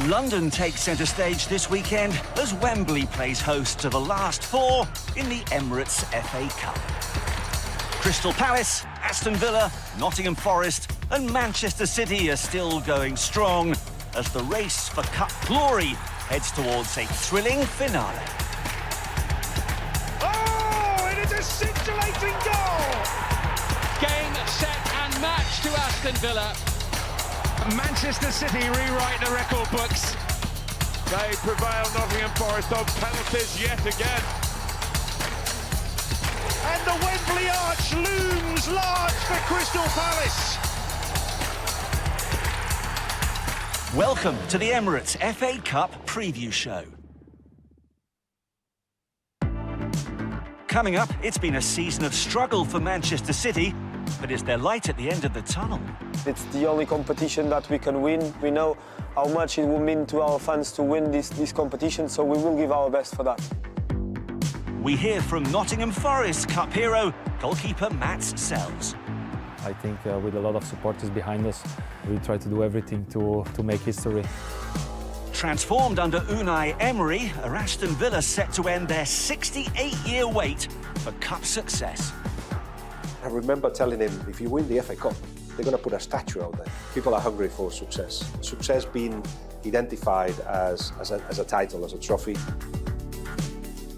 London takes centre stage this weekend as Wembley plays host to the last four in the Emirates FA Cup. Crystal Palace, Aston Villa, Nottingham Forest and Manchester City are still going strong as the race for cup glory heads towards a thrilling finale. Oh, it is a scintillating goal! Game, set and match to Aston Villa. Manchester City rewrite the record books. They prevail Nottingham Forest on penalties yet again. And the Wembley arch looms large for Crystal Palace. Welcome to the Emirates FA Cup preview show. Coming up, it's been a season of struggle for Manchester City, but is there light at the end of the tunnel? It's the only competition that we can win. We know how much it will mean to our fans to win this competition, so we will give our best for that. We hear from Nottingham Forest Cup hero, goalkeeper Matt Sells. I think with a lot of supporters behind us, we try to do everything to make history. Transformed under Unai Emery, are Aston Villa set to end their 68-year wait for cup success. I remember telling him, if you win the FA Cup, they're going to put a statue out there. People are hungry for success. Success being identified as a title, as a trophy.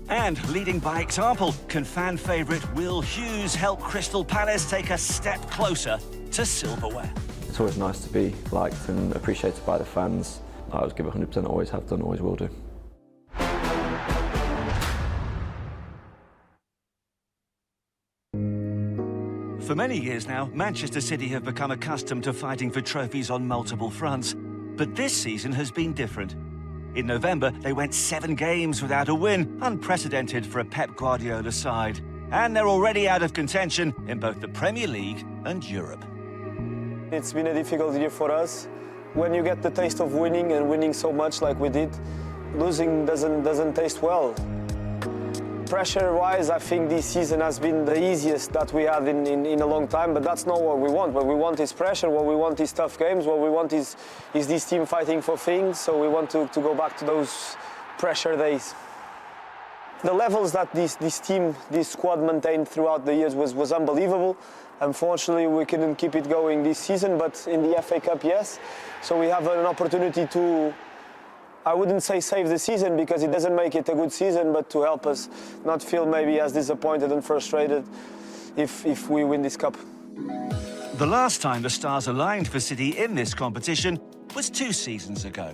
And leading by example, can fan favourite Will Hughes help Crystal Palace take a step closer to silverware? It's always nice to be liked and appreciated by the fans. I always give 100%, always have done, always will do. For many years now, Manchester City have become accustomed to fighting for trophies on multiple fronts. But this season has been different. In November, they went 7 games without a win, unprecedented for a Pep Guardiola side. And they're already out of contention in both the Premier League and Europe. It's been a difficult year for us. When you get the taste of winning and winning so much like we did, losing doesn't taste well. Pressure-wise, I think this season has been the easiest that we had in a long time, but that's not what we want. What we want is pressure, what we want is tough games, what we want is this team fighting for things, so we want to go back to those pressure days. The levels that this team, this squad maintained throughout the years was unbelievable. Unfortunately, we couldn't keep it going this season, but in the FA Cup, yes. So we have an opportunity to, I wouldn't say save the season because it doesn't make it a good season, but to help us not feel maybe as disappointed and frustrated if we win this cup. The last time the stars aligned for City in this competition was 2 seasons ago.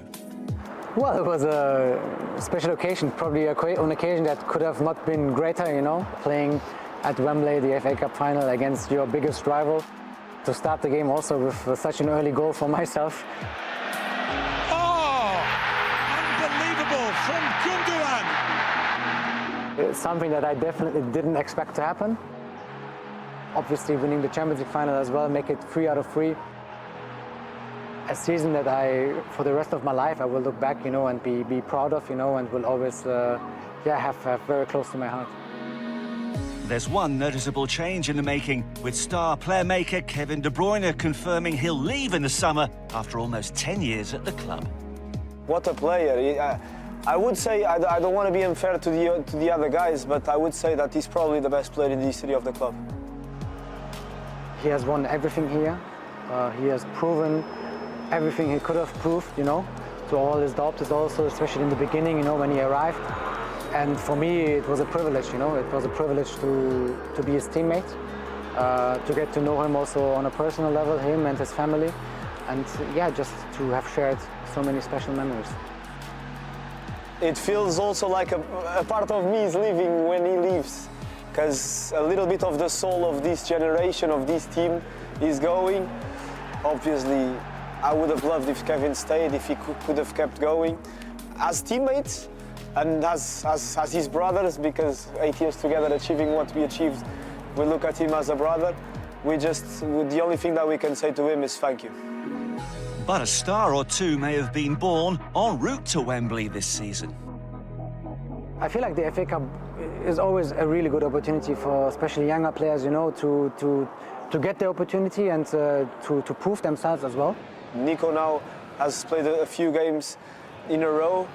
Well, it was a special occasion, probably an occasion that could have not been greater, you know, playing at Wembley, the FA Cup final against your biggest rival. To start the game also with such an early goal for myself. From Gundogan. It's something that I definitely didn't expect to happen. Obviously winning the Champions League final as well, make it 3 out of 3. A season that for the rest of my life, I will look back, you know, and be proud of, you know, and will always, have very close to my heart. There's one noticeable change in the making, with star player-maker Kevin De Bruyne confirming he'll leave in the summer after almost 10 years at the club. What a player. I would say, I don't want to be unfair to the other guys, but I would say that he's probably the best player in the history of the club. He has won everything here. He has proven everything he could have proved, you know, to all his doubters also, especially in the beginning, you know, when he arrived. And for me, it was a privilege, you know, it was a privilege to be his teammate, to get to know him also on a personal level, him and his family, and yeah, just to have shared so many special memories. It feels also like a part of me is leaving when he leaves, because a little bit of the soul of this generation, of this team, is going. Obviously, I would have loved if Kevin stayed, if he could have kept going. As teammates, and as his brothers, because 8 years together achieving what we achieved, we look at him as a brother. The only thing that we can say to him is thank you. But a star or two may have been born en route to Wembley this season. I feel like the FA Cup is always a really good opportunity for especially younger players, you know, to get the opportunity and to prove themselves as well. Nico now has played a few games in a row.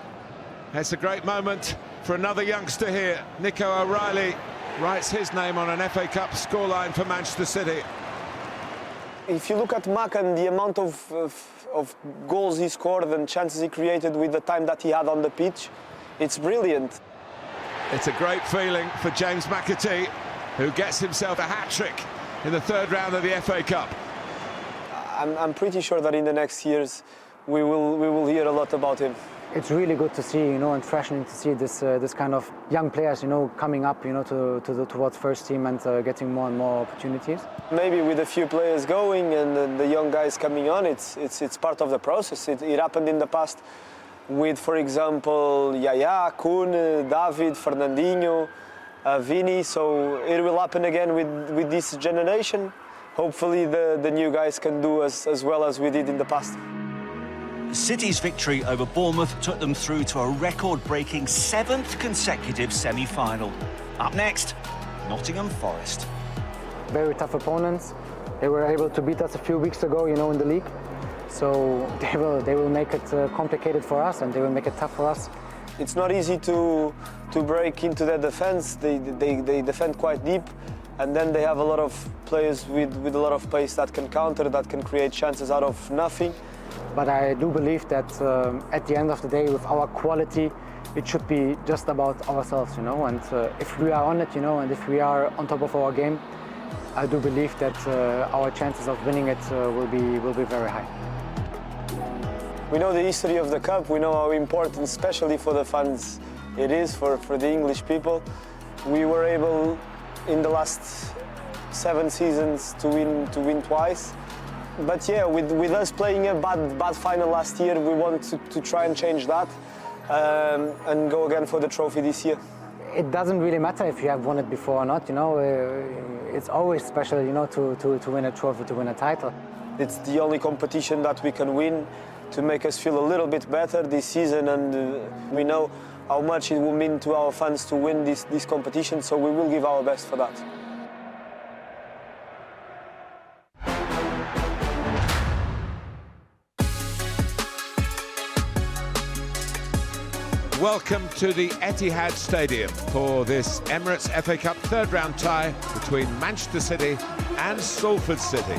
It's a great moment for another youngster here. Nico O'Reilly writes his name on an FA Cup scoreline for Manchester City. If you look at Mac and the amount of goals he scored and chances he created with the time that he had on the pitch, it's brilliant. It's a great feeling for James McAtee, who gets himself a hat-trick in the third round of the FA Cup. I'm pretty sure that in the next years we will hear a lot about him. It's really good to see, and refreshing to see this kind of young players, coming up, towards first team and getting more and more opportunities. Maybe with a few players going and the young guys coming on, it's part of the process. It happened in the past with, for example, Yaya, Kun, David, Fernandinho, Vini. So it will happen again with this generation. Hopefully the new guys can do as well as we did in the past. City's victory over Bournemouth took them through to a record-breaking 7th consecutive semi-final. Up next, Nottingham Forest. Very tough opponents. They were able to beat us a few weeks ago, in the league. So they will make it complicated for us, and they will make it tough for us. It's not easy to break into their defense. They defend quite deep, and then they have a lot of players with a lot of pace that can counter, that can create chances out of nothing. But I do believe that at the end of the day, with our quality, it should be just about ourselves, And if we are on it, and if we are on top of our game, I do believe that our chances of winning it will be very high. We know the history of the cup. We know how important, especially for the fans, it is for the English people. We were able, in the last 7 seasons, to win twice. But yeah, with us playing a bad final last year, we want to try and change that and go again for the trophy this year. It doesn't really matter if you have won it before or not, It's always special, to win a trophy, to win a title. It's the only competition that we can win to make us feel a little bit better this season, and we know how much it will mean to our fans to win this competition, so we will give our best for that. Welcome to the Etihad Stadium for this Emirates FA Cup third round tie between Manchester City and Salford City.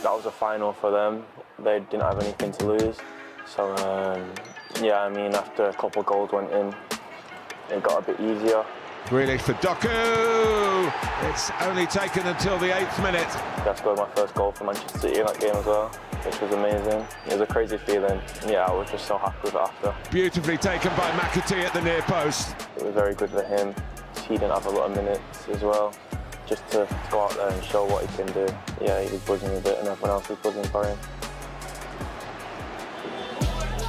That was a final for them. They didn't have anything to lose. So, after a couple of goals went in, it got a bit easier. Grealish for Doku! It's only taken until the 8th minute. I scored my first goal for Manchester City in that game as well, which was amazing. It was a crazy feeling. Yeah, I was just so happy with it after. Beautifully taken by McAtee at the near post. It was very good for him. He didn't have a lot of minutes as well, just to go out there and show what he can do. Yeah, he was buzzing a bit and everyone else was buzzing for him.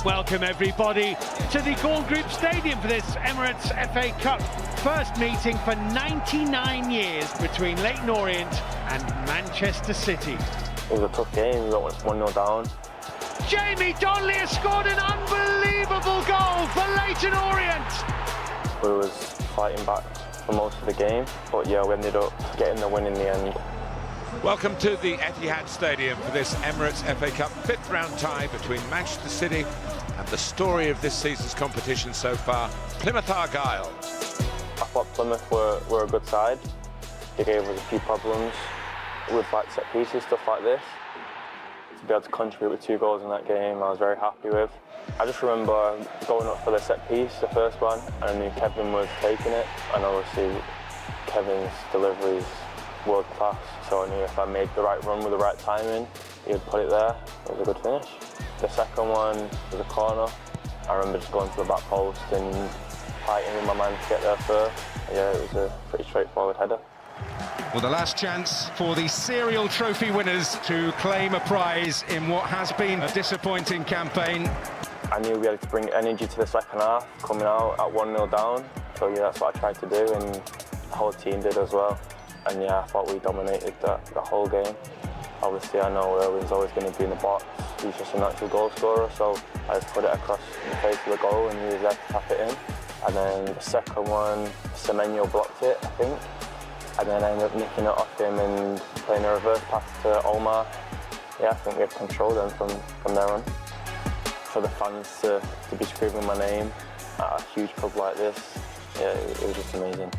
Welcome everybody to the Gold Group Stadium for this Emirates FA Cup. First meeting for 99 years between Leyton Orient and Manchester City. It was a tough game, we got 1-0 down. Jamie Donnelly has scored an unbelievable goal for Leyton Orient. We was fighting back for most of the game, but yeah, we ended up getting the win in the end. Welcome to the Etihad Stadium for this Emirates FA Cup 5th round tie between Manchester City and the story of this season's competition so far, Plymouth Argyle. I thought Plymouth were a good side. They gave us a few problems with set pieces, stuff like this. To be able to contribute with 2 goals in that game, I was very happy with. I just remember going up for the set piece, the first one, and I knew Kevin was taking it, and obviously Kevin's delivery is world class, so I knew if I made the right run with the right timing, he would put it there. It was a good finish. The second one was a corner. I remember just going to the back post and fighting with my man to get there first. Yeah, it was a pretty straightforward header. Well, the last chance for the serial trophy winners to claim a prize in what has been a disappointing campaign. I knew we had to bring energy to the second half, coming out at 1-0 down. So yeah, that's what I tried to do, and the whole team did as well. And yeah, I thought we dominated the whole game. Obviously, I know Erwin's always going to be in the box. He's just a natural goal scorer, so I just put it across the face of the goal and he was there to tap it in. And then the second one, Semenyo blocked it, I think. And then I ended up nicking it off him and playing a reverse pass to Omar. Yeah, I think we had control then from there on. for the fans to be screaming my name at a huge club like this, yeah, it was just amazing.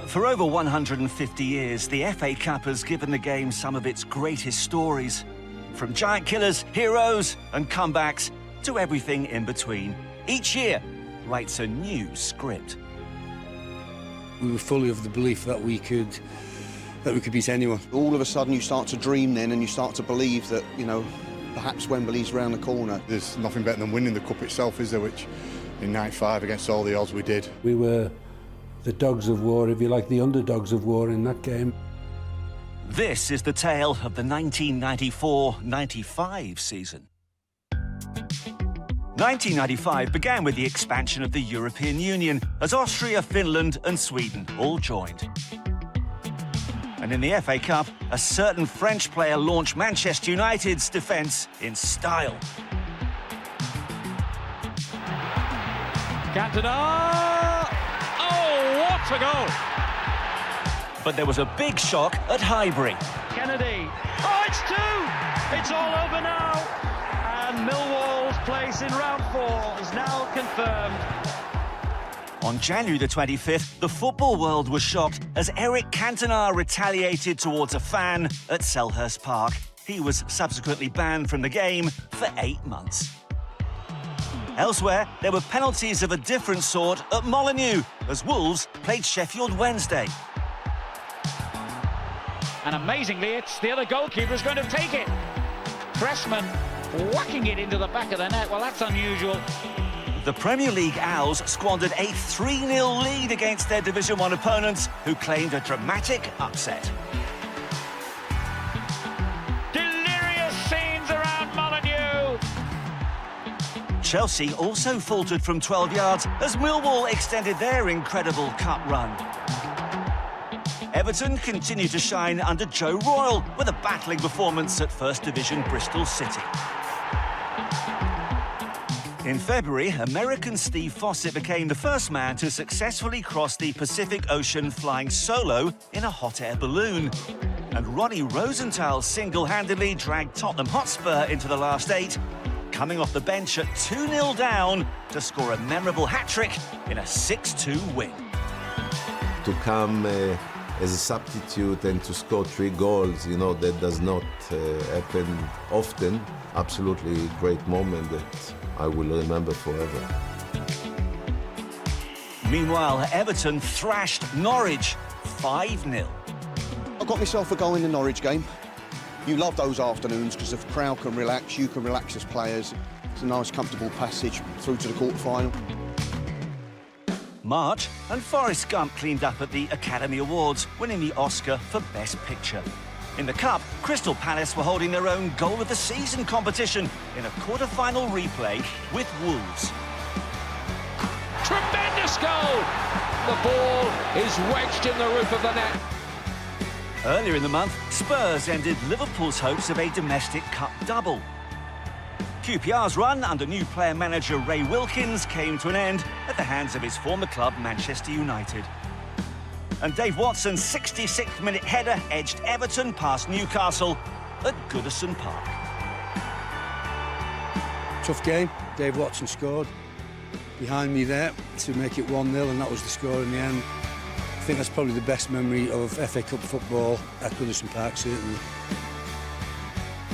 For over 150 years, the FA Cup has given the game some of its greatest stories. From giant killers, heroes and comebacks to everything in between. Each year writes a new script. We were fully of the belief that we could beat anyone. All of a sudden you start to dream then, and you start to believe that, you know, perhaps Wembley's round the corner. There's nothing better than winning the cup itself, is there, which in '95 against all the odds we did. We were the dogs of war, if you like, the underdogs of war in that game. This is the tale of the 1994-95 season. 1995 began with the expansion of the European Union as Austria, Finland and Sweden all joined. And in the FA Cup, a certain French player launched Manchester United's defence in style. Cantona! Oh, what a goal! But there was a big shock at Highbury. Kennedy. Oh, it's 2! It's all over now. And Millwall's place in round 4 is now confirmed. On January the 25th, the football world was shocked as Eric Cantona retaliated towards a fan at Selhurst Park. He was subsequently banned from the game for 8 months. Elsewhere, there were penalties of a different sort at Molineux as Wolves played Sheffield Wednesday. And amazingly, it's the other goalkeeper who's going to take it. Pressman whacking it into the back of the net. Well, that's unusual. The Premier League Owls squandered a 3-0 lead against their Division 1 opponents, who claimed a dramatic upset. Delirious scenes around Molineux. Chelsea also faltered from 12 yards as Millwall extended their incredible cup run. Everton continued to shine under Joe Royle with a battling performance at First Division Bristol City. In February, American Steve Fossett became the first man to successfully cross the Pacific Ocean flying solo in a hot air balloon. And Ronnie Rosenthal single-handedly dragged Tottenham Hotspur into the last 8, coming off the bench at 2-0 down to score a memorable hat-trick in a 6-2 win. To come as a substitute and to score 3 goals, you know, that does not happen often. Absolutely great moment that I will remember forever. Meanwhile, Everton thrashed Norwich 5-0. I got myself a goal in the Norwich game. You love those afternoons because if the crowd can relax, you can relax as players. It's a nice, comfortable passage through to the quarter-final. March, and Forrest Gump cleaned up at the Academy Awards, winning the Oscar for Best Picture. In the Cup, Crystal Palace were holding their own Goal of the Season competition in a quarter-final replay with Wolves. Tremendous goal! The ball is wedged in the roof of the net. Earlier in the month, Spurs ended Liverpool's hopes of a domestic cup double. QPR's run under new player-manager Ray Wilkins came to an end at the hands of his former club, Manchester United. And Dave Watson's 66th-minute header edged Everton past Newcastle at Goodison Park. Tough game. Dave Watson scored behind me there to make it 1-0, and that was the score in the end. I think that's probably the best memory of FA Cup football at Goodison Park, certainly.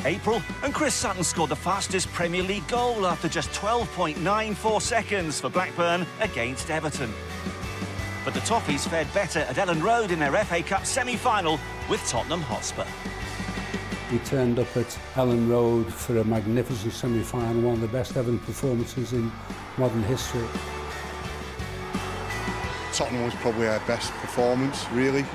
April, and Chris Sutton scored the fastest Premier League goal after just 12.94 seconds for Blackburn against Everton. But the Toffees fared better at Ellen Road in their FA Cup semi-final with Tottenham Hotspur. We turned up at Ellen Road for a magnificent semi-final, one of the best ever performances in modern history. Tottenham was probably our best performance, really.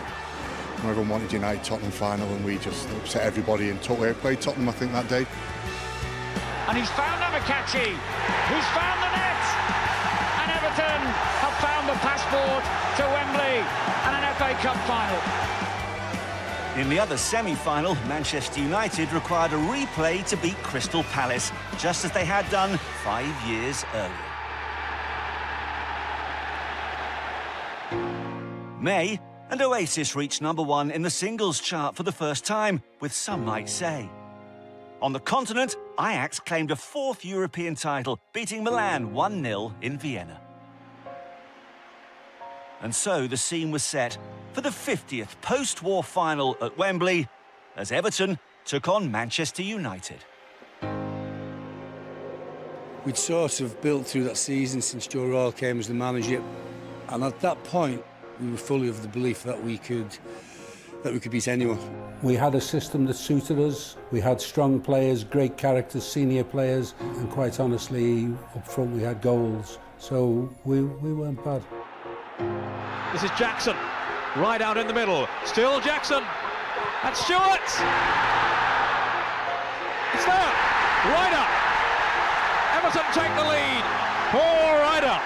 Everyone wanted United Tottenham final, and we just upset everybody and totally outplayed Tottenham, I think, that day. And he's found Namakachi, who's found the net. And Everton have found the passport to Wembley and an FA Cup final. In the other semi-final, Manchester United required a replay to beat Crystal Palace, just as they had done 5 years earlier. May, and Oasis reached #1 in the singles chart for the first time, with some might say. On the continent, Ajax claimed a 4th European title, beating Milan 1-0 in Vienna. And so the scene was set for the 50th post-war final at Wembley, as Everton took on Manchester United. We'd sort of built through that season since Joe Royle came as the manager, and at that point we were fully of the belief that we could beat anyone. We had a system that suited us. We had strong players, great characters, senior players, and quite honestly, up front we had goals. So we weren't bad. This is Jackson, right out in the middle. Still Jackson, and Stewart! It's there, Ryder! Everton take the lead, Paul Ryder!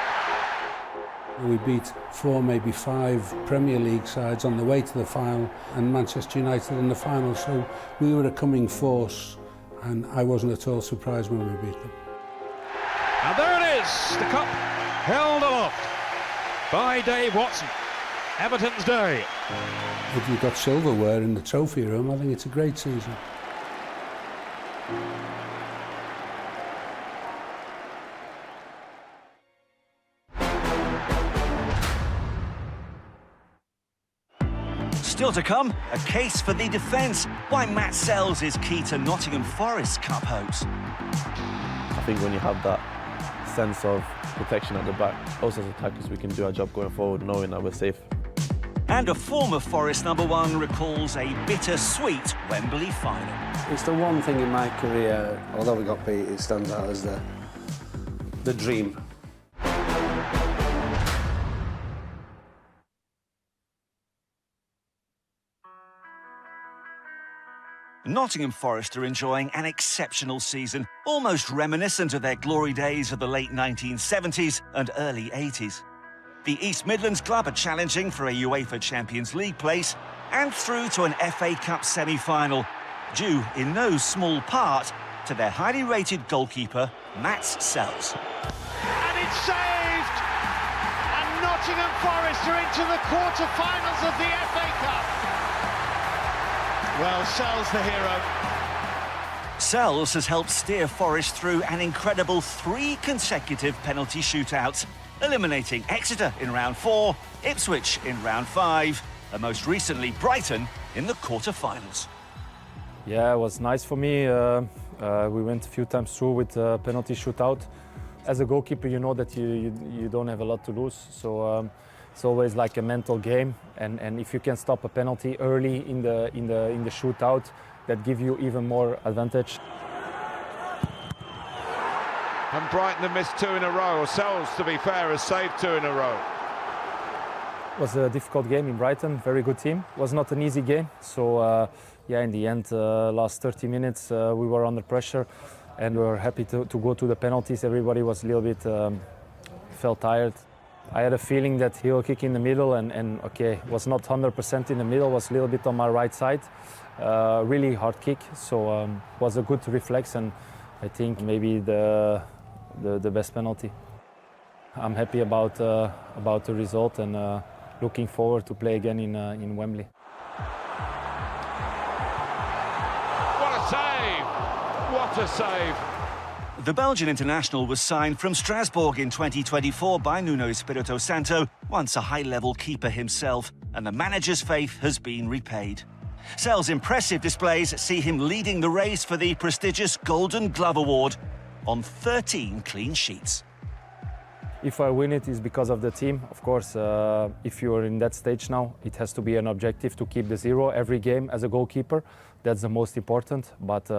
We beat 4, maybe 5 Premier League sides on the way to the final, and Manchester United in the final, so we were a coming force, and I wasn't at all surprised when we beat them. And there it is, the cup held aloft by Dave Watson. Everton's day. If you've got silverware in the trophy room, I think it's a great season. Still to come, a case for the defence, why Matt Sells is key to Nottingham Forest's cup hopes. I think when you have that sense of protection at the back, us as attackers, we can do our job going forward, knowing that we're safe. And a former Forest #1 recalls a bittersweet Wembley final. It's the one thing in my career, although we got beat, it stands out as the dream. Nottingham Forest are enjoying an exceptional season, almost reminiscent of their glory days of the late 1970s and early 80s. The East Midlands club are challenging for a UEFA Champions League place and through to an FA Cup semi-final, due in no small part to their highly rated goalkeeper, Matt Sells. And it's saved! And Nottingham Forest are into the quarter-finals of the FA Cup. Well, Sells the hero. Sells has helped steer Forest through an incredible 3 consecutive penalty shootouts, eliminating Exeter in round 4, Ipswich in round 5, and most recently Brighton in the quarter-finals. Yeah, it was nice for me. We went a few times through with penalty shootout. As a goalkeeper, you know that you don't have a lot to lose, so it's always like a mental game. And if you can stop a penalty early in the shootout, that gives you even more advantage. And Brighton have missed 2 in a row. Sells, to be fair, has saved 2 in a row. It was a difficult game in Brighton, very good team. It was not an easy game, so yeah, in the end, last 30 minutes, we were under pressure and we were happy to go to the penalties. Everybody was a little bit, felt tired. I had a feeling that he will kick in the middle and okay, was not 100% in the middle, was a little bit on my right side. Really hard kick, so was a good reflex, and I think maybe the best penalty. I'm happy about the result and looking forward to play again in Wembley. What a save! What a save! The Belgian international was signed from Strasbourg in 2024 by Nuno Espirito Santo, once a high-level keeper himself, and the manager's faith has been repaid. Sells' impressive displays see him leading the race for the prestigious Golden Glove Award on 13 clean sheets. If I win it, it's because of the team. Of course, if you're in that stage now, it has to be an objective to keep the 0 every game as a goalkeeper. That's the most important, but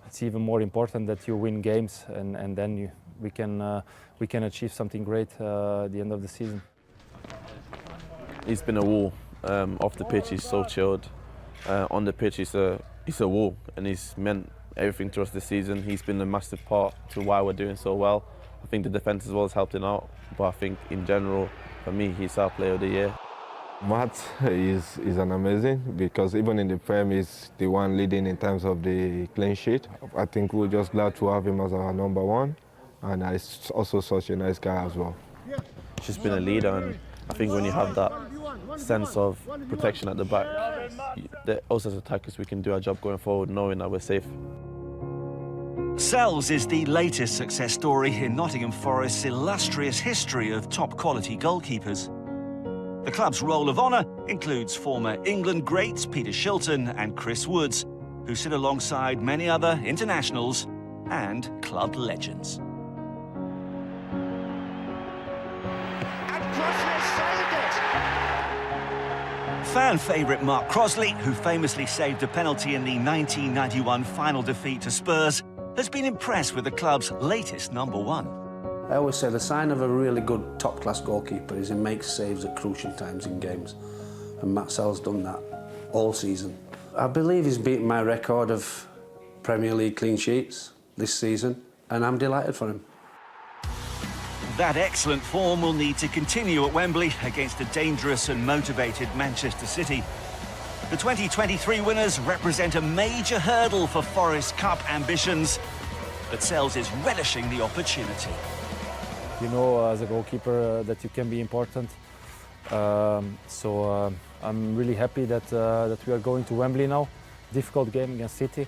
it's even more important that you win games, and then we can achieve something great at the end of the season. He's been a wall. Off the pitch, he's so chilled. On the pitch, he's a wall, and he's meant everything to us this season. He's been a massive part to why we're doing so well. I think the defence as well has helped him out, but I think in general, for me, he's our player of the year. Matt is an amazing, because even in the Prem, he's the one leading in terms of the clean sheet. I think we're just glad to have him as our #1, and he's also such a nice guy as well. He's just been a leader, and I think when you have that sense of protection at the back, us as attackers, we can do our job going forward knowing that we're safe. Sells is the latest success story in Nottingham Forest's illustrious history of top-quality goalkeepers. The club's roll of honour includes former England greats Peter Shilton and Chris Woods, who sit alongside many other internationals and club legends. Fan favourite Mark Crosley, who famously saved a penalty in the 1991 final defeat to Spurs, has been impressed with the club's latest #1. I always say the sign of a really good top-class goalkeeper is he makes saves at crucial times in games. And Matt Sell's done that all season. I believe he's beaten my record of Premier League clean sheets this season, and I'm delighted for him. That excellent form will need to continue at Wembley against a dangerous and motivated Manchester City. The 2023 winners represent a major hurdle for Forest Cup ambitions, but Sells is relishing the opportunity. You know, as a goalkeeper, that you can be important. So I'm really happy that we are going to Wembley now. Difficult game against City.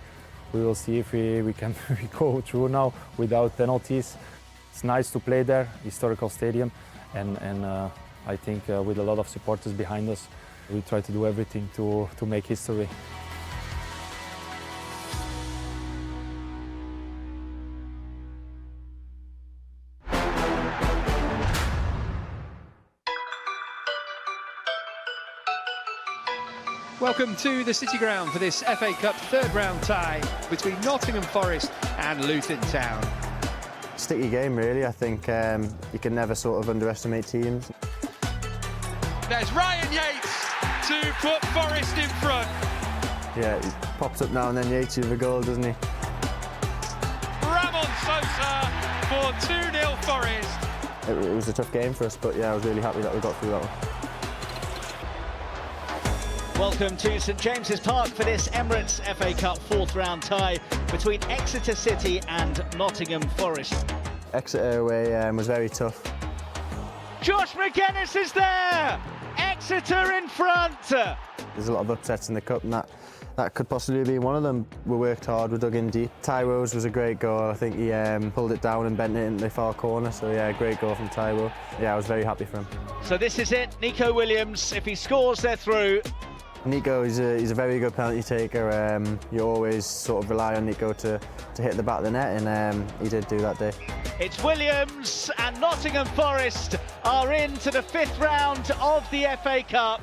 We will see if we can go through now without penalties. It's nice to play there, historical stadium, and I think with a lot of supporters behind us, we try to do everything to make history. Welcome to the City Ground for this FA Cup third round tie between Nottingham Forest and Luton Town. Sticky game, really. I think you can never sort of underestimate teams. There's Ryan Yates to put Forest in front. Yeah, he pops up now and then, Yates with a goal, doesn't he? Ramon Sosa for 2-0 Forest. It was a tough game for us, but yeah, I was really happy that we got through that one. Welcome to St James's Park for this Emirates FA Cup fourth round tie between Exeter City and Nottingham Forest. Exeter away was very tough. Josh McGuinness is there! Exeter in front! There's a lot of upsets in the cup, and that could possibly be one of them. We worked hard, we dug in deep. Tyrone was a great goal. I think he pulled it down and bent it in the far corner, so yeah, great goal from Tyrone. Yeah, I was very happy for him. So this is it, Nico Williams. If he scores, they're through. Nico, he's a very good penalty taker. You always sort of rely on Nico to hit the back of the net, and he did do that day. It's Williams, and Nottingham Forest are into the fifth round of the FA Cup.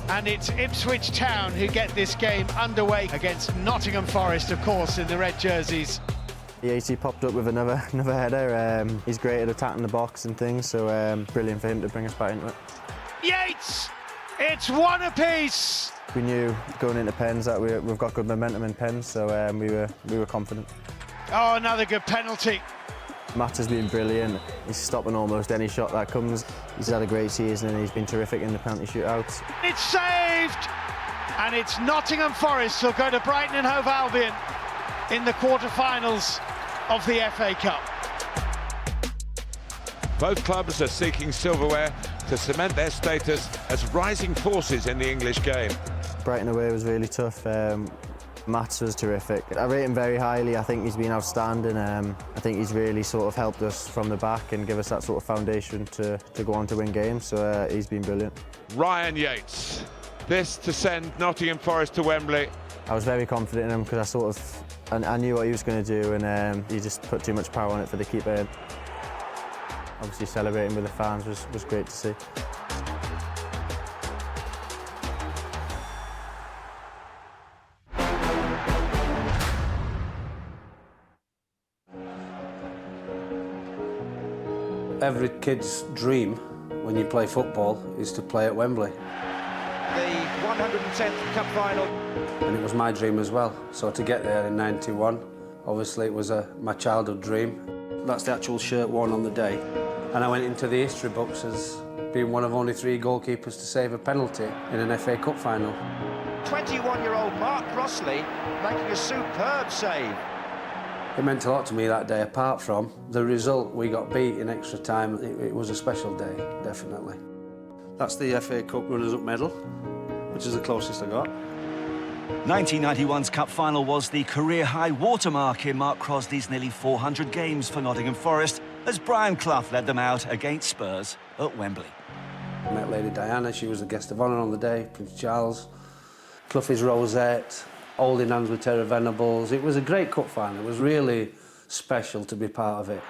And it's Ipswich Town who get this game underway against Nottingham Forest, of course, in the red jerseys. Yates popped up with another header. He's great at attacking the box and things, so brilliant for him to bring us back into it. Yates! It's one apiece! We knew going into pens that we've got good momentum in pens, so we were confident. Oh, another good penalty. Matt has been brilliant. He's stopping almost any shot that comes. He's had a great season and he's been terrific in the penalty shootouts. It's saved! And it's Nottingham Forest who'll go to Brighton and Hove Albion in the quarter-finals of the FA Cup. Both clubs are seeking silverware to cement their status as rising forces in the English game. Brighton away was really tough. Matt's was terrific. I rate him very highly. I think he's been outstanding. I think he's really sort of helped us from the back and give us that sort of foundation to go on to win games, so he's been brilliant. Ryan Yates, this to send Nottingham Forest to Wembley. I was very confident in him because I knew what he was going to do, and he just put too much power on it for the keeper. Obviously celebrating with the fans was great to see. Every kid's dream when you play football is to play at Wembley. The 110th Cup final. And it was my dream as well. So to get there in '91, obviously it was my childhood dream. That's the actual shirt worn on the day. And I went into the history books as being one of only 3 goalkeepers to save a penalty in an FA Cup final. 21-year-old Mark Crossley making a superb save. It meant a lot to me that day, apart from the result. We got beat in extra time. It was a special day, definitely. That's the FA Cup runners-up medal, which is the closest I got. 1991's cup final was the career-high watermark in Mark Crossley's nearly 400 games for Nottingham Forest, as Brian Clough led them out against Spurs at Wembley. I met Lady Diana, she was the guest of honour on the day, Prince Charles, Clough's rosette, holding hands with Terra Venables. It was a great cup final. It was really special to be part of it.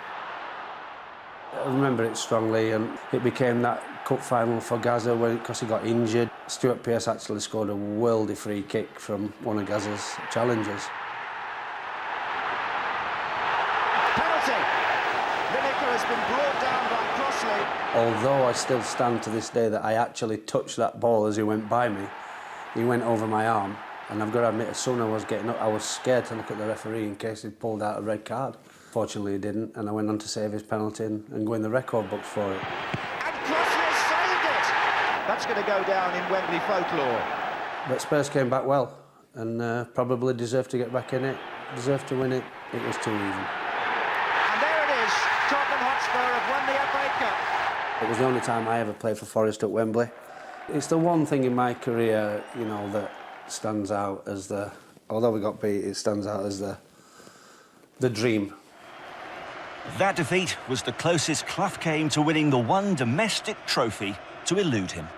I remember it strongly, and it became that cup final for Gaza because he got injured. Stuart Pearce actually scored a worldy free kick from one of Gaza's challengers. Penalty! Lineker has been brought down by Crossley. Although I still stand to this day that I actually touched that ball as he went by me, he went over my arm, and I've got to admit, as soon as I was getting up, I was scared to look at the referee in case he'd pulled out a red card. Fortunately, he didn't, and I went on to save his penalty and go in the record books for it. And Crossley saved it! That's going to go down in Wembley folklore. But Spurs came back well, and probably deserved to get back in it, deserved to win it. It was too even. And there it is, Tottenham Hotspur have won the FA Cup. It was the only time I ever played for Forest at Wembley. It's the one thing in my career, you know, that stands out as the... Although we got beat, it stands out as the dream. That defeat was the closest Clough came to winning the one domestic trophy to elude him.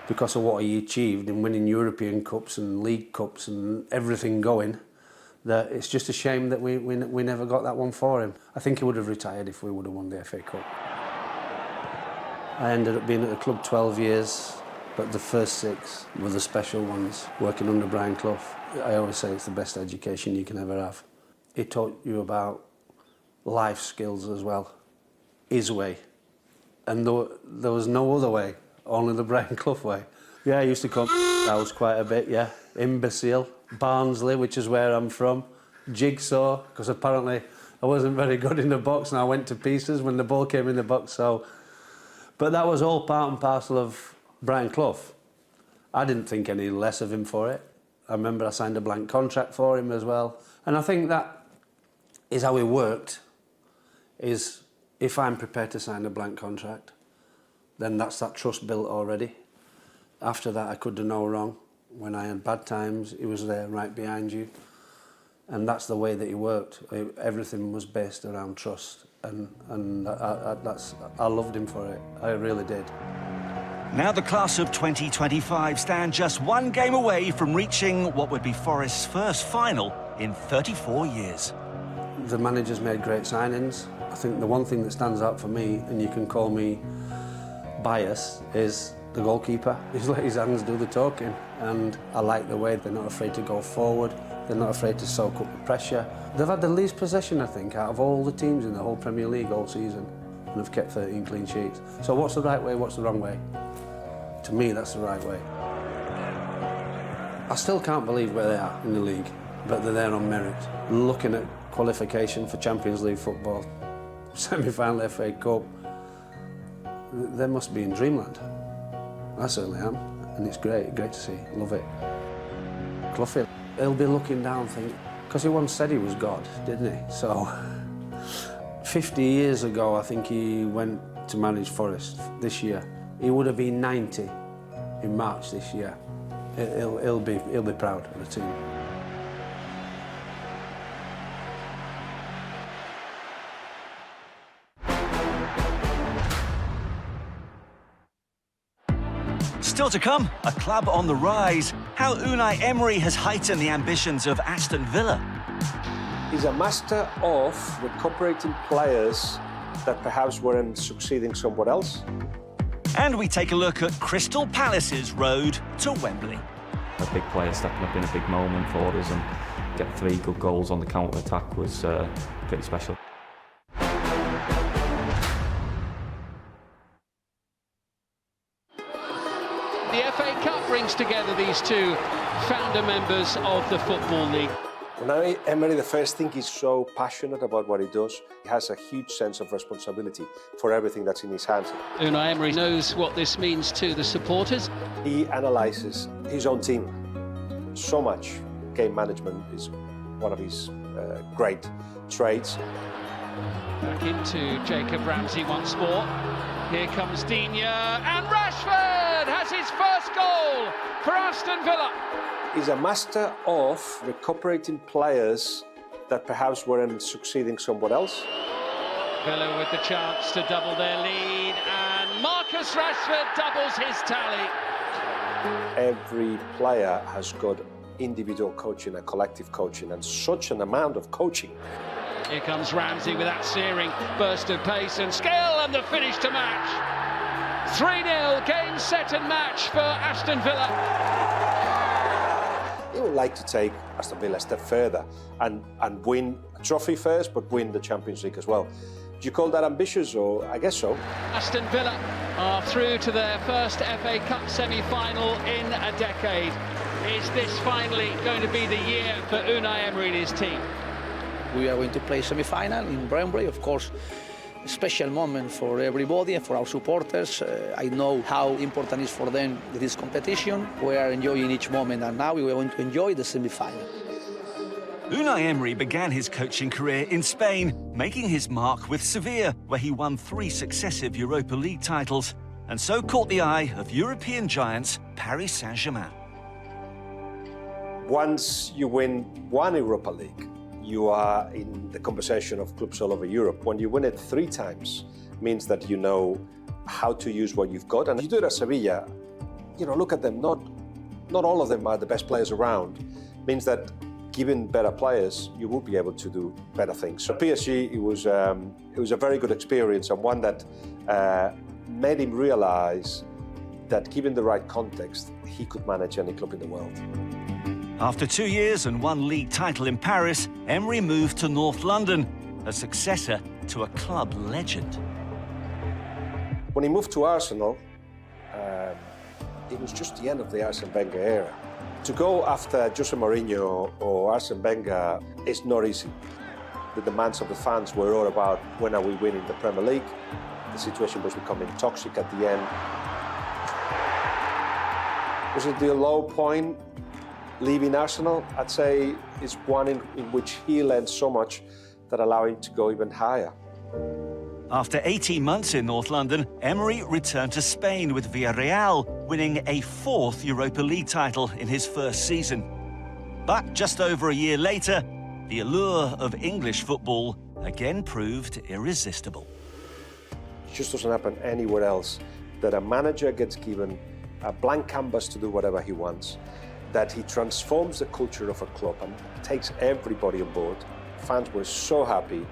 Because of what he achieved in winning European Cups and League Cups and everything going, that it's just a shame that we never got that one for him. I think he would have retired if we would have won the FA Cup. I ended up being at the club 12 years, but the first 6 were the special ones, working under Brian Clough. I always say it's the best education you can ever have. He taught you about life skills as well, his way. And there was no other way, only the Brian Clough way. Yeah, I used to come to the house quite a bit, yeah. Imbecile, Barnsley, which is where I'm from, Jigsaw, because apparently I wasn't very good in the box and I went to pieces when the ball came in the box, so... But that was all part and parcel of Brian Clough. I didn't think any less of him for it. I remember I signed a blank contract for him as well. And I think that is how he worked, is if I'm prepared to sign a blank contract, then that's that trust built already. After that, I could do no wrong. When I had bad times, he was there right behind you. And that's the way that he worked. Everything was based around trust. And I loved him for it. I really did. Now the class of 2025 stand just one game away from reaching what would be Forest's first final in 34 years. The manager's made great signings. I think the one thing that stands out for me, and you can call me biased, is the goalkeeper. He's let his hands do the talking, and I like the way they're not afraid to go forward. They're not afraid to soak up the pressure. They've had the least possession, I think, out of all the teams in the whole Premier League all season, and have kept 13 clean sheets. So what's the right way, what's the wrong way? To me, that's the right way. I still can't believe where they are in the league, but they're there on merit. Looking at qualification for Champions League football, semi-final FA Cup, they must be in dreamland. I certainly am, and it's great to see, love it. Clough, he'll be looking down, because he once said he was God, didn't he? So, 50 years ago, I think he went to manage Forest this year. He would have been 90 in March this year. He'll be proud of the team. Still to come, a club on the rise. How Unai Emery has heightened the ambitions of Aston Villa. He's a master of recuperating players that perhaps weren't succeeding somewhere else. And we take a look at Crystal Palace's road to Wembley. A big player stepping up in a big moment for us and get 3 good goals on the counter-attack was pretty special. The FA Cup brings together these two founder members of the Football League. Unai Emery, the first thing, he's so passionate about what he does. He has a huge sense of responsibility for everything that's in his hands. Unai Emery knows what this means to the supporters. He analyses his own team so much. Game management is one of his great traits. Back into Jacob Ramsey once more. Here comes Digne, and Rashford has his first goal for Aston Villa. He's a master of recuperating players that perhaps weren't succeeding somewhere else. Villa with the chance to double their lead, and Marcus Rashford doubles his tally. Every player has got individual coaching and collective coaching, and such an amount of coaching. Here comes Ramsey with that searing burst of pace and skill, and the finish to match. 3-0, game, set and match for Aston Villa. He would like to take Aston Villa a step further and win a trophy first, but win the Champions League as well. Do you call that ambitious, or I guess so? Aston Villa are through to their first FA Cup semi-final in a decade. Is this finally going to be the year for Unai Emery and his team? We are going to play semi-final in Wembley, of course. A special moment for everybody and for our supporters. I know how important it is for them this competition. We are enjoying each moment, and now we are going to enjoy the semi-final. Unai Emery began his coaching career in Spain, making his mark with Sevilla, where he won 3 successive Europa League titles, and so caught the eye of European giants Paris Saint-Germain. Once you win one Europa League, you are in the conversation of clubs all over Europe. When you win it 3 times, means that you know how to use what you've got. And if you do it at Sevilla, you know, look at them. Not all of them are the best players around. Means that given better players, you will be able to do better things. So PSG, it was a very good experience, and one that made him realise that given the right context, he could manage any club in the world. After 2 years and 1 league title in Paris, Emery moved to North London, a successor to a club legend. When he moved to Arsenal, it was just the end of the Arsene Wenger era. To go after Jose Mourinho or Arsene Wenger is not easy. The demands of the fans were all about when are we winning the Premier League. The situation was becoming toxic at the end. Was it the low point? Leaving Arsenal, I'd say, is one in which he learned so much that allowed him to go even higher. After 18 months in North London, Emery returned to Spain with Villarreal, winning a 4th Europa League title in his first season. But just over a year later, the allure of English football again proved irresistible. It just doesn't happen anywhere else, that a manager gets given a blank canvas to do whatever he wants, that he transforms the culture of a club and takes everybody on board. Fans were so happy.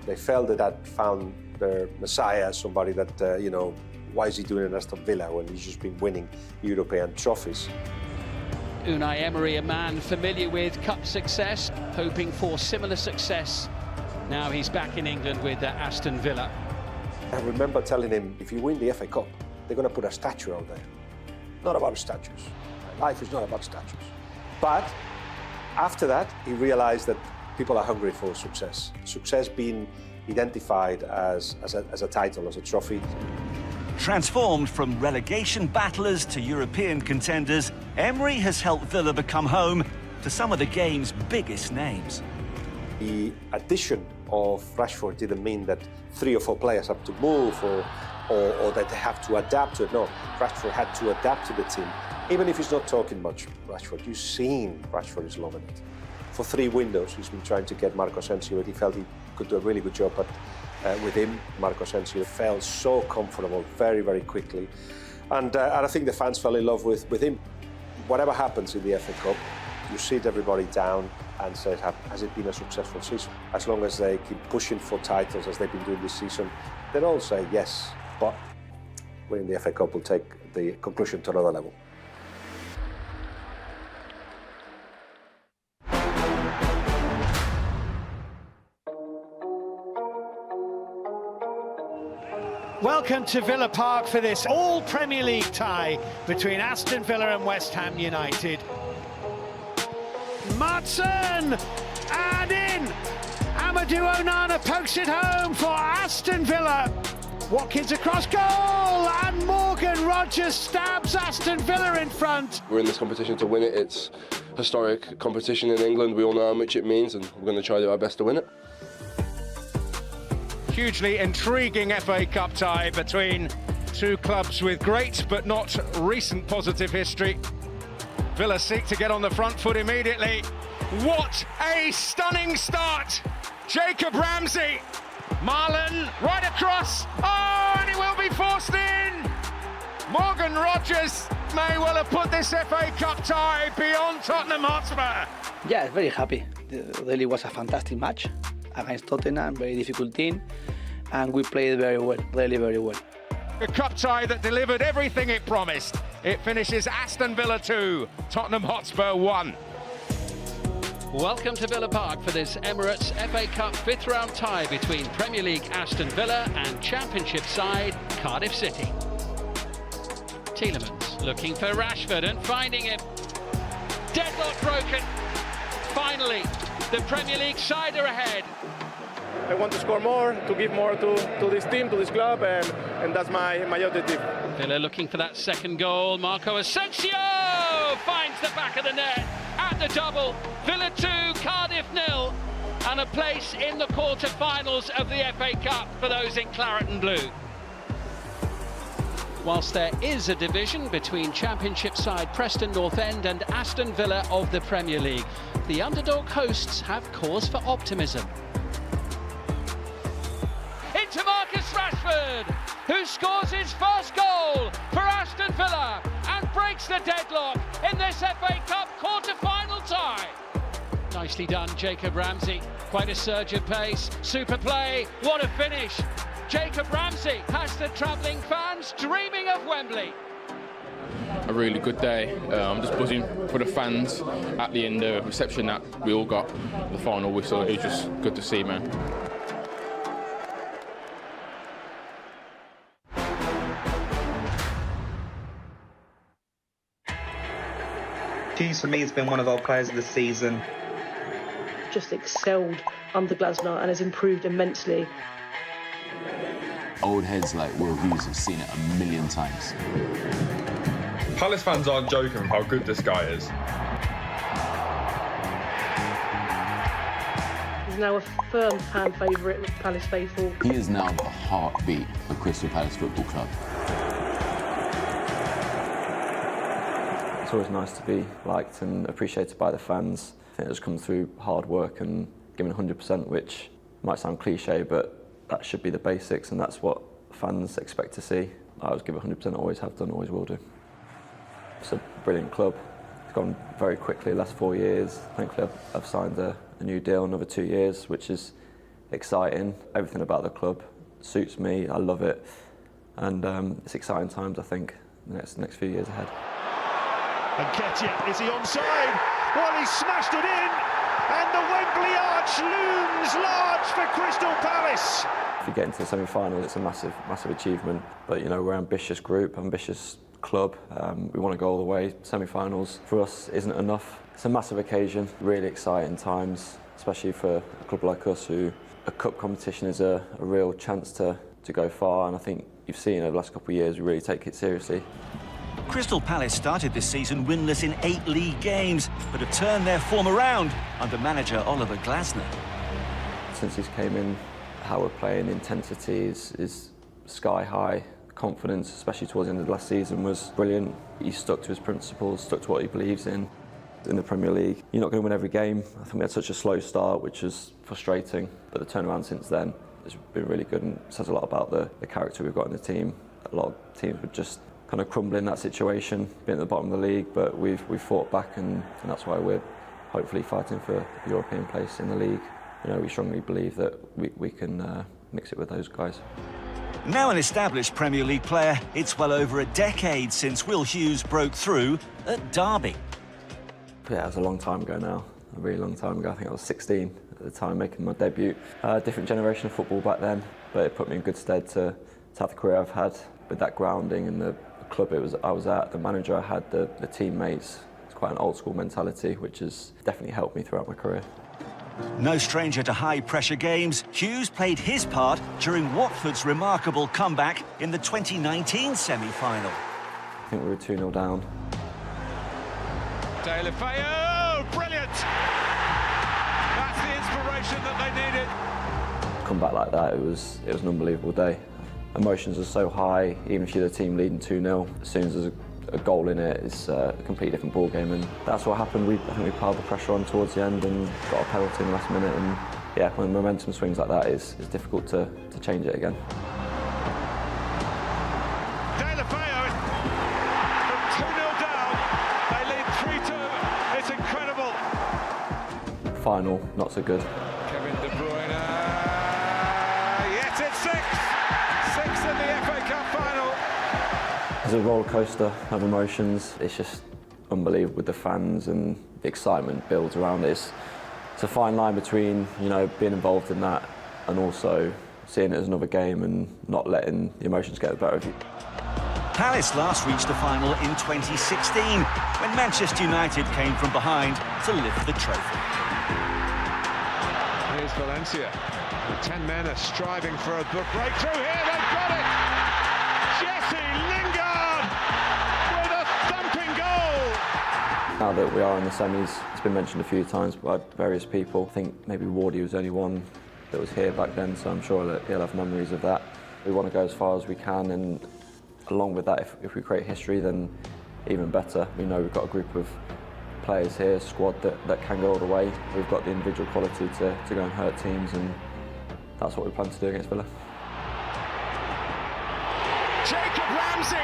They felt that had found their messiah, somebody that, you know, why is he doing it in Aston Villa when he's just been winning European trophies? Unai Emery, a man familiar with cup success, hoping for similar success. Now he's back in England with Aston Villa. I remember telling him, if you win the FA Cup, they're going to put a statue out there. Not about statues. Life is not about statues. But after that, he realized that people are hungry for success. Success being identified as a title, as a trophy. Transformed from relegation battlers to European contenders, Emery has helped Villa become home to some of the game's biggest names. The addition of Rashford didn't mean that 3 or 4 players have to move or that they have to adapt to it. No, Rashford had to adapt to the team. Even if he's not talking much, Rashford, you've seen Rashford is loving it. For 3 windows, he's been trying to get Marco Asensio, and he felt he could do a really good job. But with him, Marco Asensio felt so comfortable very, very quickly. And I think the fans fell in love with him. Whatever happens in the FA Cup, you sit everybody down and say, has it been a successful season? As long as they keep pushing for titles, as they've been doing this season, they'll all say yes. But winning the FA Cup will take the conclusion to another level. Welcome to Villa Park for this all-Premier League tie between Aston Villa and West Ham United. Maatsen, and in! Amadou Onana pokes it home for Aston Villa. Watkins across goal, and Morgan Rogers stabs Aston Villa in front. We're in this competition to win it. It's historic competition in England. We all know how much it means, and we're going to try to do our best to win it. Hugely intriguing FA Cup tie between two clubs with great but not recent positive history. Villa seek to get on the front foot immediately. What a stunning start! Jacob Ramsey, Marlon right across. Oh, and he will be forced in. Morgan Rogers may well have put this FA Cup tie beyond Tottenham Hotspur. Yeah, very happy. It really was a fantastic match against Tottenham, very difficult team, and we played very well, really very well. A cup tie that delivered everything it promised. It finishes Aston Villa 2, Tottenham Hotspur 1. Welcome to Villa Park for this Emirates FA Cup fifth round tie between Premier League Aston Villa and Championship side Cardiff City. Tielemans looking for Rashford and finding him. Deadlock broken. Finally, the Premier League side are ahead. I want to score more, to give more to this team, to this club, and that's my objective. Villa looking for that second goal. Marco Asensio finds the back of the net at the double. Villa 2, Cardiff 0, and a place in the quarter-finals of the FA Cup for those in claret and blue. Whilst there is a division between Championship side Preston North End and Aston Villa of the Premier League, the underdog hosts have cause for optimism. Into Marcus Rashford, who scores his first goal for Aston Villa and breaks the deadlock in this FA Cup quarter-final tie. Nicely done, Jacob Ramsey. Quite a surge of pace, super play, what a finish. Jacob Ramsey has the travelling fans dreaming of Wembley. A really good day. I'm just buzzing for the fans at the end, the reception that we all got, the final whistle. It was just good to see, man. Hughes for me has been one of our players of the season. Just excelled under Glasner and has improved immensely. Old heads like Will Hughes have seen it a million times. Palace fans aren't joking with how good this guy is. He's now a firm fan favourite with Palace faithful. He is now the heartbeat of Crystal Palace Football Club. It's always nice to be liked and appreciated by the fans. I think it's come through hard work and giving 100%, which might sound cliche, but that should be the basics, and that's what fans expect to see. I always give 100%, always have done, always will do. It's a brilliant club. It's gone very quickly the last 4 years. Thankfully, I've signed a new deal, another 2 years, which is exciting. Everything about the club suits me. I love it, and it's exciting times. I think the next few years ahead. And Ketia, is he onside? Well, he smashed it in, and the Wembley arch looms large for Crystal Palace. If you get into the semi-final, it's a massive achievement. But you know, we're an ambitious group, ambitious club. We want to go all the way. Semi-finals for us isn't enough. It's a massive occasion, really exciting times, especially for a club like us, who a cup competition is a real chance to go far. And I think you've seen over the last couple of years, we really take it seriously. Crystal Palace started this season winless in 8 league games, but have turned their form around under manager Oliver Glasner. Since he's came in, how we're playing, intensity is sky high. Confidence, especially towards the end of the last season, was brilliant. He stuck to his principles, stuck to what he believes in. In the Premier League, you're not going to win every game. I think we had such a slow start, which was frustrating, but the turnaround since then has been really good and says a lot about the character we've got in the team. A lot of teams would just kind of crumble in that situation, being at the bottom of the league, but we've fought back, and that's why we're hopefully fighting for a European place in the league. You know, we strongly believe that we can mix it with those guys. Now an established Premier League player, it's well over a decade since Will Hughes broke through at Derby. Yeah, it was a long time ago now, a really long time ago. I think I was 16 at the time, making my debut. Different generation of football back then, but it put me in good stead to have the career I've had with that grounding in the club I was at, the manager I had, the teammates. It's quite an old school mentality, which has definitely helped me throughout my career. No stranger to high-pressure games, Hughes played his part during Watford's remarkable comeback in the 2019 semi-final. I think we were 2-0 down. Deulofeu! That's the inspiration that they needed. Come back like that, it was an unbelievable day. Emotions are so high, even if you're the team leading 2-0, as soon as there's a goal in it, it's a completely different ball game, and that's what happened. I think we piled the pressure on towards the end and got a penalty in the last minute, and yeah, when momentum swings like that, it's difficult to change it again. Final, not so good. Kevin De Bruyne, yes, it's six in the FA Cup final. It's a roller coaster of emotions. It's just unbelievable with the fans, and the excitement builds around it. It's a fine line between, you know, being involved in that and also seeing it as another game and not letting the emotions get the better of you. Palace last reached the final in 2016 when Manchester United came from behind to lift the trophy. Here's Valencia. The 10 men are striving for a breakthrough here. They've got it! Jesse Lingard with a thumping goal! Now that we are in the semis, it's been mentioned a few times by various people. I think maybe Wardy was the only one that was here back then, so I'm sure that he'll have memories of that. We want to go as far as we can, and along with that, if we create history, then even better. We know we've got a group of players here, squad that can go all the way. We've got the individual quality to go and hurt teams, and that's what we plan to do against Villa. Jacob Ramsey,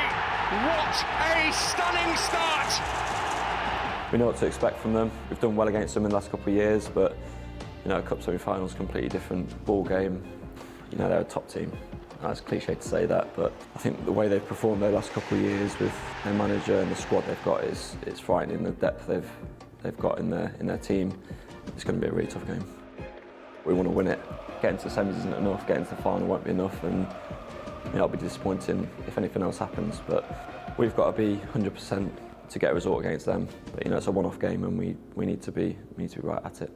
what a stunning start! We know what to expect from them. We've done well against them in the last couple of years, but you know, a cup semi-final is a completely different ball game. You know, they're a top team. It's cliche to say that, but I think the way they've performed their last couple of years with their manager and the squad they've got it's frightening. The depth they've got in their team. It's going to be a really tough game. We want to win it. Getting to the semis isn't enough. Getting to the final won't be enough, and you know, it'll be disappointing if anything else happens. But we've got to be 100% to get a result against them. But you know, it's a one-off game, and we need to be right at it.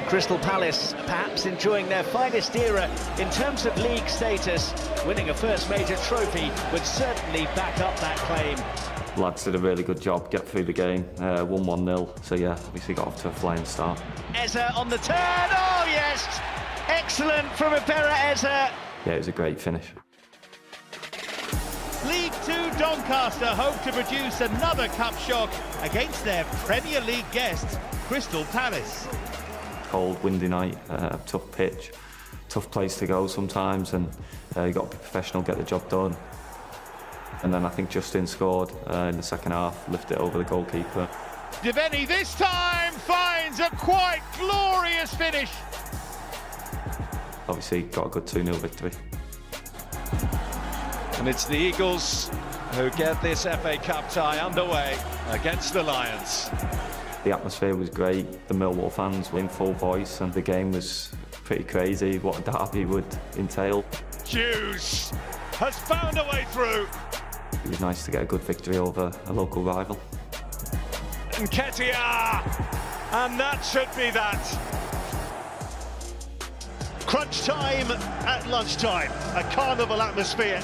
Crystal Palace perhaps enjoying their finest era in terms of league status. Winning a first major trophy would certainly back up that claim. Lads did a really good job, get through the game, won 1-0, so yeah, obviously got off to a flying start. Eza on the turn, oh yes! Excellent from Ibera Eza. Yeah, it was a great finish. League 2 Doncaster hope to produce another cup shock against their Premier League guests, Crystal Palace. Cold, windy night, tough pitch, tough place to go sometimes, and you got to be professional, get the job done. And then I think Justin scored in the second half, lifted it over the goalkeeper. Devaney this time finds a quite glorious finish. Obviously got a good 2-0 victory. And it's the Eagles who get this FA Cup tie underway against the Lions. The atmosphere was great, the Millwall fans were in full voice, and the game was pretty crazy, what a derby would entail. Hughes has found a way through. It was nice to get a good victory over a local rival. Nketiah, and that should be that. Crunch time at lunchtime, a carnival atmosphere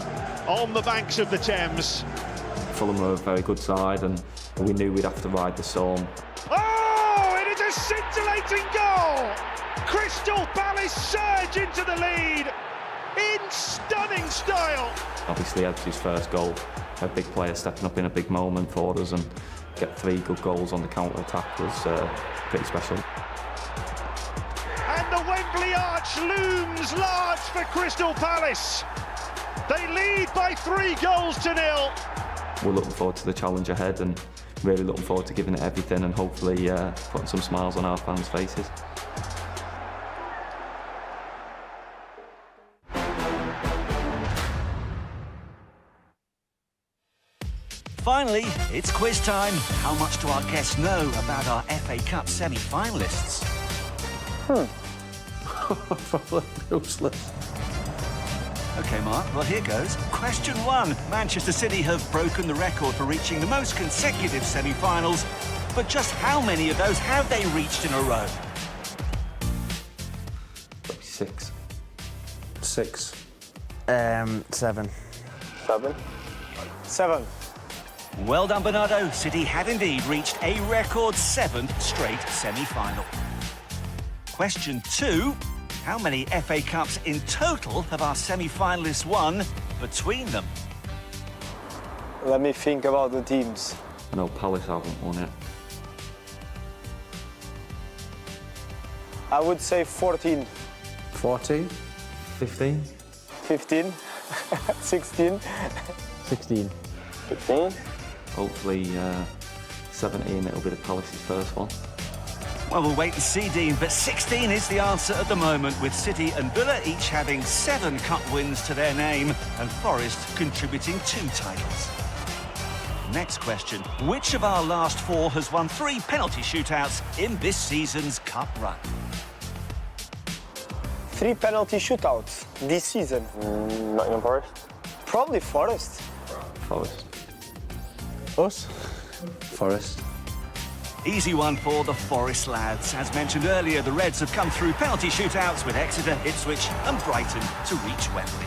on the banks of the Thames. Fulham were a very good side, and we knew we'd have to ride the storm. Oh, it is a scintillating goal! Crystal Palace surge into the lead in stunning style. Obviously, Ebbs's first goal, a big player stepping up in a big moment for us, and get 3 good goals on the counter-attack was pretty special. And the Wembley arch looms large for Crystal Palace. They lead by 3-0. We're looking forward to the challenge ahead, and really looking forward to giving it everything, and hopefully putting some smiles on our fans' faces. Finally, it's quiz time. How much do our guests know about our FA Cup semi-finalists? Useless. OK, Mark, well, here goes. Question 1. Manchester City have broken the record for reaching the most consecutive semi-finals, but just how many of those have they reached in a row? 6. 6. 7. 7. 7. Well done, Bernardo. City have indeed reached a record 7th straight semi-final. Question 2. How many FA Cups in total have our semi-finalists won between them? Let me think about the teams. I know Palace haven't won it. I would say 14. 14. 15. 15. 16. 16. 15. Hopefully 17, it'll be the Palace's first one. Well, we'll wait and see, Dean, but 16 is the answer at the moment, with City and Villa each having 7 cup wins to their name and Forest contributing 2 titles. Next question. Which of our last 4 has won 3 penalty shootouts in this season's cup run? 3 penalty shootouts this season. Nottingham Forest. Probably Forest. Forest. Us? Forest. Easy one for the Forest lads. As mentioned earlier, the Reds have come through penalty shootouts with Exeter, Ipswich and Brighton to reach Wembley.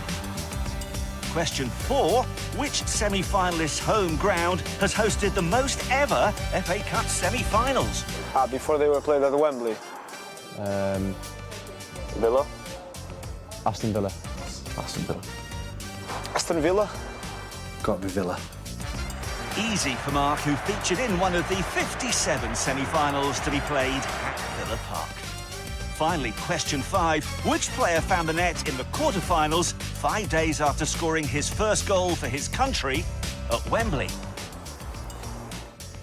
Question 4. Which semi-finalist's home ground has hosted the most ever FA Cup semi-finals? Before they were played at Wembley. Villa. Aston Villa. Aston Villa. Aston Villa. Got to be Villa. Easy for Mark, who featured in one of the 57 semi-finals to be played at Villa Park. Finally, question 5. Which player found the net in the quarter-finals 5 days after scoring his first goal for his country at Wembley?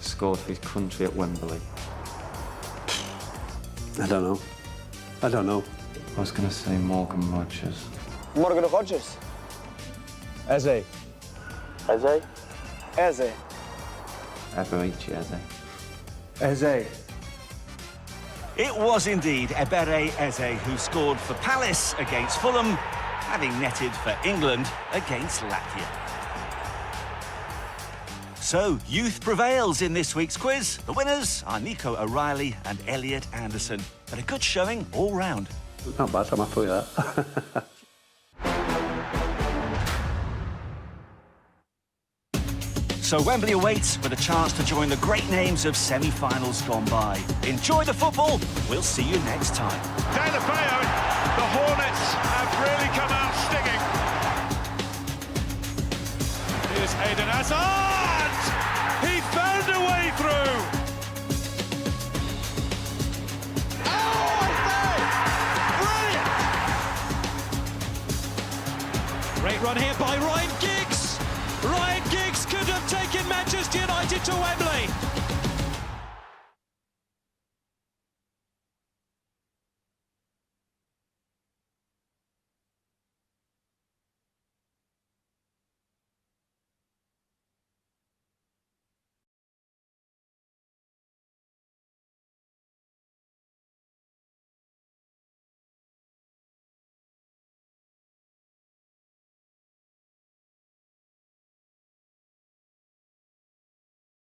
Scored for his country at Wembley. I don't know. I don't know. I was going to say Morgan Rogers. Morgan Rogers. Eze. Eze. Eze. Eberici Eze. Eze. It was indeed Ebere Eze who scored for Palace against Fulham, having netted for England against Latvia. So, youth prevails in this week's quiz. The winners are Nico O'Reilly and Elliot Anderson. But a good showing all round. Not bad, I'm happy with that. So Wembley awaits with a chance to join the great names of semi-finals gone by. Enjoy the football. We'll see you next time. Down the Bayo, the Hornets have really come out stinging. Here's Eden Hazard! He found a way through! Brilliant! Great run here by Ryan Giggs. Ryan Giggs could have taken Manchester United to Wembley.